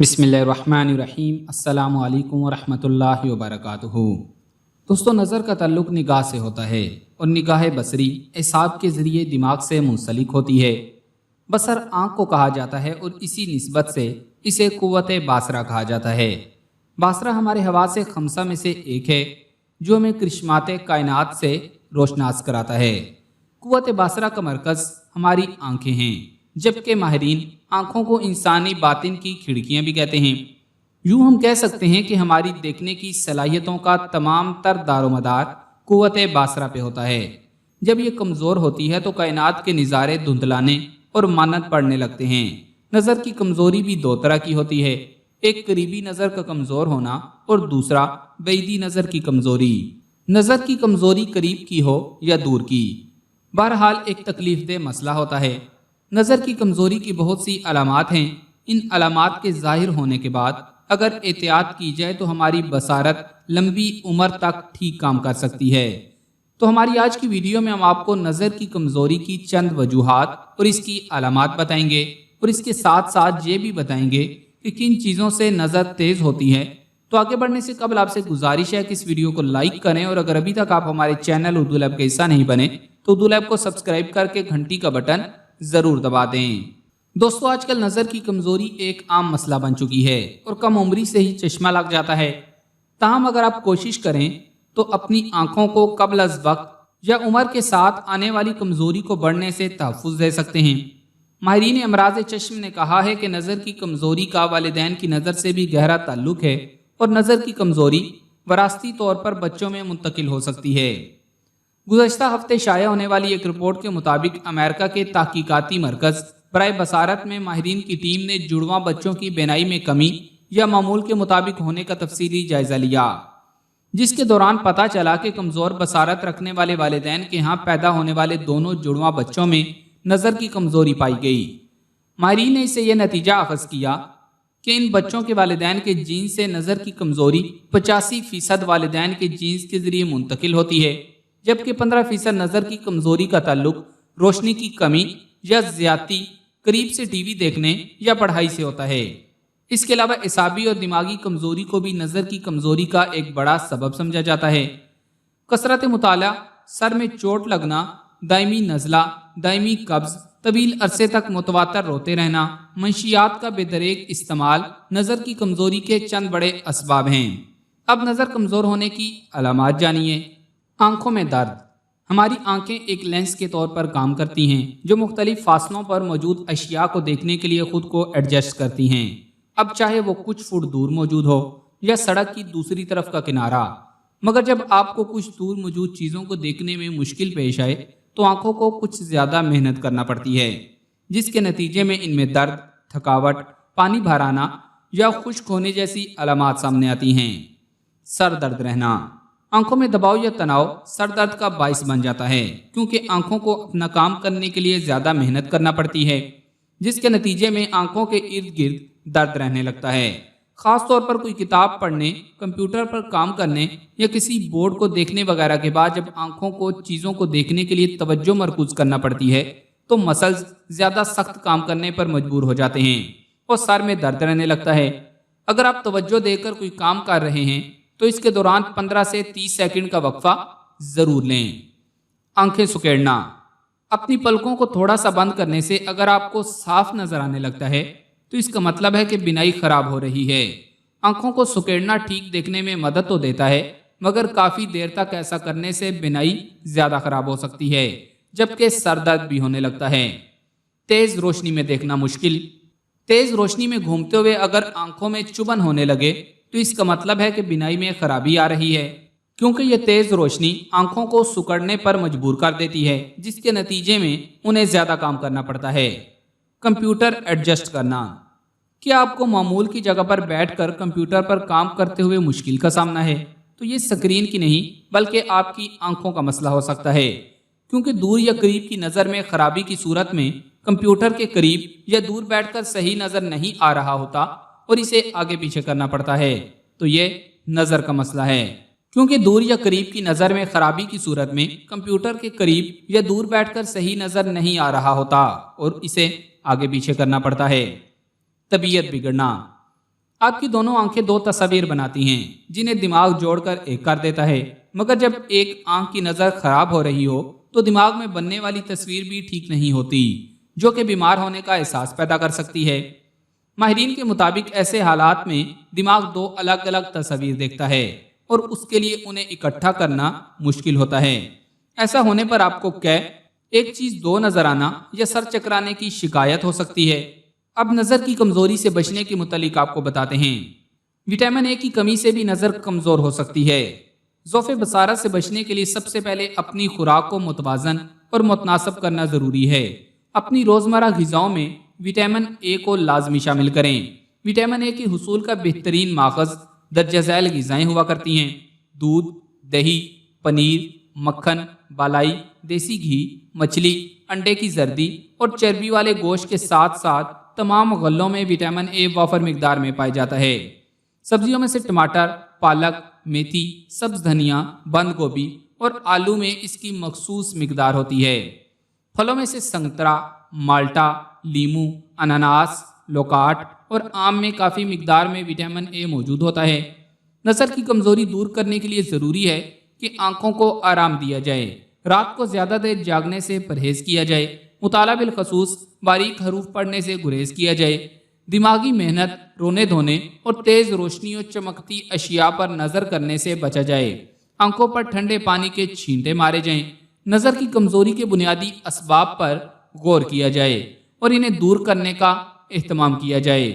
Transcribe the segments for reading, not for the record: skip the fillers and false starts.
बिस्मिल्लाहिर्रहमानिर्रहीम। अस्सलामु अलैकुम वरहमतुल्लाहि वबरकातुहू। दोस्तों, नज़र का ताल्लुक़ निगाह से होता है और निगाह बसरी एसाब के ज़रिए दिमाग से मुंसलिक होती है। बसर आँख को कहा जाता है और इसी निस्बत से इसे क़ुव्वत बासरा कहा जाता है। बासरा हमारे हवासे खमसा में से एक है जो हमें करिश्मात कायनात से रोशनास कराता है। क़ुव्वत बासरा का मरकज़ हमारी आँखें हैं, जबकि माहिरीन आँखों को इंसानी बातिन की खिड़कियाँ भी कहते हैं। यूँ हम कह सकते हैं कि हमारी देखने की सलाहियतों का तमाम तर दारोमदार क़ुव्वत बासरा पे होता है। जब ये कमज़ोर होती है तो कायनात के नज़ारे धुंधलाने और मानत पड़ने लगते हैं। नज़र की कमज़ोरी भी दो तरह की होती है, एक करीबी नज़र का कमज़ोर होना और दूसरा बैदी नज़र की कमज़ोरी। नज़र की कमज़ोरी करीब की हो या दूर की, बहरहाल एक तकलीफ दह मसला होता है। नज़र की कमज़ोरी की बहुत सी अलामात हैं। इन अलामात के ज़ाहिर होने के बाद अगर एहतियात की जाए तो हमारी बसारत लंबी उम्र तक ठीक काम कर सकती है। तो हमारी आज की वीडियो में हम आपको नज़र की कमज़ोरी की चंद वजूहात और इसकी अलामात बताएंगे और इसके साथ साथ ये भी बताएंगे कि किन चीज़ों से नज़र तेज़ होती है। तो आगे बढ़ने से कबल आपसे गुजारिश है कि इस वीडियो को लाइक करें और अगर अभी तक आप हमारे चैनल उर्दू लैब का हिस्सा नहीं बने तो उर्दू लैब को सब्सक्राइब करके घंटी का बटन ज़रूर दबा दें। दोस्तों, आजकल नज़र की कमज़ोरी एक आम मसला बन चुकी है और कम उम्री से ही चश्मा लग जाता है। ताहम अगर आप कोशिश करें तो अपनी आँखों को कबल अज़ वक्त या उम्र के साथ आने वाली कमज़ोरी को बढ़ने से तहफ़्फ़ुज़ दे सकते हैं। माहिरीन अमराज़ चश्म ने कहा है कि नज़र की कमज़ोरी का वालिदैन की नज़र से भी गहरा ताल्लुक़ है और नज़र की कमज़ोरी वरासती तौर पर बच्चों में मुंतकिल हो सकती है। गुज़श्ता हफ्ते शाया होने वाली एक रिपोर्ट के मुताबिक अमेरिका के तहकीकाती मरकज़ बराए बसारत में माहिरीन की टीम ने जुड़वां बच्चों की बेनाई में कमी या मामूल के मुताबिक होने का तफसीली जायज़ा लिया, जिसके दौरान पता चला कि कमज़ोर बसारत रखने वाले वालिदैन के यहाँ पैदा होने वाले दोनों जुड़वां बच्चों में नज़र की कमज़ोरी पाई गई। माहिरीन ने इससे यह नतीजा अखज़ किया कि इन बच्चों के वालिदैन के जीन से नज़र की कमज़ोरी 85% वालिदैन के जीन्स के ज़रिए मुंतकिल होती है, जबकि 15% नज़र की कमज़ोरी का ताल्लुक रोशनी की कमी या ज़्यादती, करीब से टीवी देखने या पढ़ाई से होता है। इसके अलावा एसाबी और दिमागी कमज़ोरी को भी नज़र की कमज़ोरी का एक बड़ा सबब समझा जाता है। कसरत मुताला, सर में चोट लगना, दायमी नज़ला, दायमी कब्ज़, तवील अरसे तक मुतवातर रोते रहना, मंशियात का बेदरेक इस्तेमाल नज़र की कमज़ोरी के चंद बड़े असबाब हैं। अब नज़र कमज़ोर होने की अलामात जानिए। आँखों में दर्द। हमारी आंखें एक लेंस के तौर पर काम करती हैं जो मुख्तलिफ फासलों पर मौजूद अशिया को देखने के लिए खुद को एडजस्ट करती हैं। अब चाहे वो कुछ फुट दूर मौजूद हो या सड़क की दूसरी तरफ का किनारा, मगर जब आपको कुछ दूर मौजूद चीज़ों को देखने में मुश्किल पेश आए तो आंखों को कुछ ज़्यादा मेहनत करना पड़ती है, जिसके नतीजे में इनमें दर्द, थकावट, पानी भर आना या खुश्क होने जैसी अलामात सामने आती हैं। सर दर्द रहना। आंखों में दबाव या तनाव सर दर्द का बाइस बन जाता है, क्योंकि आंखों को अपना काम करने के लिए ज़्यादा मेहनत करना पड़ती है, जिसके नतीजे में आंखों के इर्द गिर्द दर्द रहने लगता है। ख़ास तौर पर कोई किताब पढ़ने, कंप्यूटर पर काम करने या किसी बोर्ड को देखने वगैरह के बाद जब आंखों को चीज़ों को देखने के लिए तवज्जो मरकूज़ करना पड़ती है तो मसल्स ज़्यादा सख्त काम करने पर मजबूर हो जाते हैं और सर में दर्द रहने लगता है। अगर आप तवज्जो देकर कोई काम कर रहे हैं तो इसके दौरान 15 से 30 सेकंड का वक्फा ज़रूर लें। आंखें सुकेड़ना। अपनी पलकों को थोड़ा सा बंद करने से अगर आपको साफ नज़र आने लगता है तो इसका मतलब है कि बिनाई ख़राब हो रही है। आंखों को सुकेड़ना ठीक देखने में मदद तो देता है, मगर काफ़ी देर तक ऐसा करने से बिनाई ज़्यादा ख़राब हो सकती है, जबकि सर दर्द भी होने लगता है। तेज़ रोशनी में देखना मुश्किल। तेज़ रोशनी में घूमते हुए अगर आंखों में चुभन होने लगे तो इसका मतलब है कि बिनाई में खराबी आ रही है, क्योंकि यह तेज रोशनी आंखों को सिकुड़ने पर मजबूर कर देती है, जिसके नतीजे में उन्हें ज्यादा काम करना पड़ता है। कंप्यूटर एडजस्ट करना। क्या आपको मामूल की जगह पर बैठकर कंप्यूटर पर काम करते हुए मुश्किल का सामना है तो ये स्क्रीन की नहीं बल्कि आपकी आंखों का मसला हो सकता है, क्योंकि दूर या करीब की नज़र में खराबी की सूरत में कंप्यूटर के करीब या दूर बैठकर सही नज़र नहीं आ रहा होता और इसे आगे पीछे करना पड़ता है, तो ये नज़र का मसला है। क्योंकि दूर या करीब की नज़र में खराबी की सूरत में कंप्यूटर के करीब या दूर बैठकर सही नज़र नहीं आ रहा होता और इसे आगे पीछे करना पड़ता है। तबीयत बिगड़ना। आपकी दोनों आंखें दो तस्वीर बनाती हैं जिन्हें दिमाग जोड़कर एक कर देता है, मगर जब एक आंख की नज़र खराब हो रही हो तो दिमाग में बनने वाली तस्वीर भी ठीक नहीं होती, जो कि बीमार होने का एहसास पैदा कर सकती है। माहिरीन के मुताबिक ऐसे हालात में दिमाग दो अलग अलग तस्वीर देखता है और उसके लिए उन्हें इकट्ठा करना मुश्किल होता है। ऐसा होने पर आपको एक चीज दो नजर आना या सर चकराने की शिकायत हो सकती है। अब नजर की कमजोरी से बचने के मुतालिक आपको बताते हैं। विटामिन ए की कमी से भी नजर कमजोर हो सकती है। ज़ौफ़े बसारत से बचने के लिए सबसे पहले अपनी खुराक को मुतवाज़न और मुतनासिब करना ज़रूरी है। अपनी रोज़मर्रा ग़िज़ाओं में विटामिन ए को लाजमी शामिल करें। विटामिन ए की हुसूल का बेहतरीन माखज़ दर्जा झैल ग़िज़ाएँ हुआ करती हैं। दूध, दही, पनीर, मक्खन, बालाई, देसी घी, मछली, अंडे की जर्दी और चर्बी वाले गोश्त के साथ साथ तमाम गल्लों में विटामिन ए वाफर मिकदार में पाया जाता है। सब्जियों में से टमाटर, पालक, मेथी, सब्ज धनिया, बंद गोभी और आलू में इसकी मखसूस मिकदार होती है। फलों में से संतरा, माल्टा, लीमू, अनानास, लोकाट और आम में काफ़ी मिकदार में विटामिन ए मौजूद होता है। नज़र की कमज़ोरी दूर करने के लिए ज़रूरी है कि आंखों को आराम दिया जाए। रात को ज़्यादा देर जागने से परहेज़ किया जाए। मुताला बिलखसूस बारीक हरूफ पढ़ने से गुरेज किया जाए। दिमागी मेहनत, रोने धोने और तेज़ रोशनी और चमकती अशिया पर नज़र करने से बचा जाए। आंखों पर ठंडे पानी के छींटे मारे जाएं। नज़र की कमज़ोरी के बुनियादी असबाब पर गौर किया जाए और इन्हें दूर करने का एहतमाम किया जाए।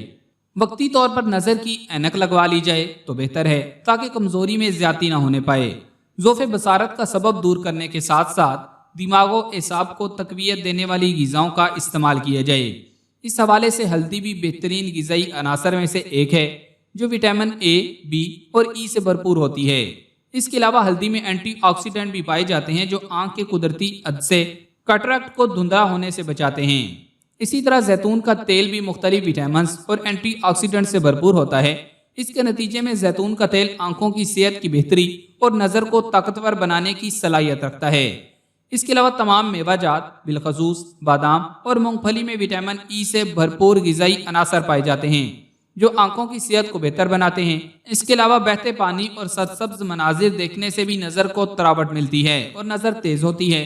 वक्ती तौर पर नज़र की ऐनक लगवा ली जाए तो बेहतर है, ताकि कमज़ोरी में ज़्यादती ना होने पाए। ज़ौफ़े बसारत का सबब दूर करने के साथ साथ दिमागो एसाब को तक़वियत देने वाली ग़िज़ाओं का इस्तेमाल किया जाए। इस हवाले से हल्दी भी बेहतरीन ग़िज़ाई अनासर में से एक है, जो विटामिन ए, बी और ई से भरपूर होती है। इसके अलावा हल्दी में एंटीऑक्सीडेंट भी पाए जाते हैं, जो आँख के कुदरती अदसे कैटरेक्ट को धुंधला होने से बचाते हैं। इसी तरह जैतून का तेल भी मुख्तलिफ विटामिन और एंटीऑक्सीडेंट से भरपूर होता है। इसके नतीजे में जैतून का तेल आंखों की सेहत की बेहतरी और नज़र को ताकतवर बनाने की सलाहियत रखता है। इसके अलावा तमाम मेवाजात, बिलखसूस बादाम और मूंगफली में विटामिन ई से भरपूर ग़िज़ाई अनासर पाए जाते हैं, जो आंखों की सेहत को बेहतर बनाते हैं। इसके अलावा बहते पानी और सरसब्ज मनाजिर देखने से भी नज़र को तरावट मिलती है और नज़र तेज़ होती है।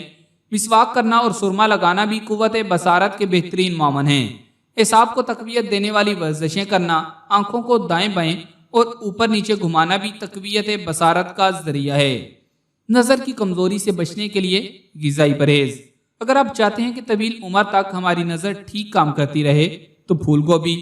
मिसवाक करना और सुरमा लगाना भी कुव्वत बसारत के बेहतरीन मामन हैं। एसाब को तक़वियत देने वाली वर्जिशें करना, आंखों को दाएं बाएं और ऊपर नीचे घुमाना भी तक़वियत बसारत का ज़रिया है। नज़र की कमज़ोरी से बचने के लिए ग़िज़ाई परहेज़। अगर आप चाहते हैं कि तवील उम्र तक हमारी नज़र ठीक काम करती रहे तो फूल गोभी,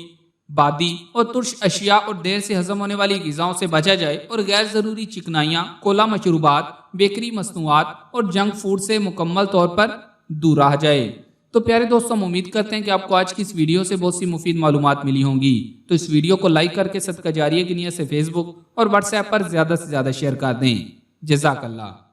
बादी और तुर्श अशिया और देर से हज़म होने वाली ग़िज़ाओं से बचा जाए और गैर ज़रूरी चिकनाइयाँ, कोला मशरूबात, बेकरी मसनूआत और जंक फूड से मुकम्मल तौर पर दूर रहा जाए। तो प्यारे दोस्तों, हम उम्मीद करते हैं कि आपको आज की इस वीडियो से बहुत सी मुफीद मालूमात मिली होंगी। तो इस वीडियो को लाइक करके सदका जारिया की नियत से फेसबुक और व्हाट्सएप पर ज़्यादा से ज़्यादा शेयर कर दें। जज़ाकल्लाह।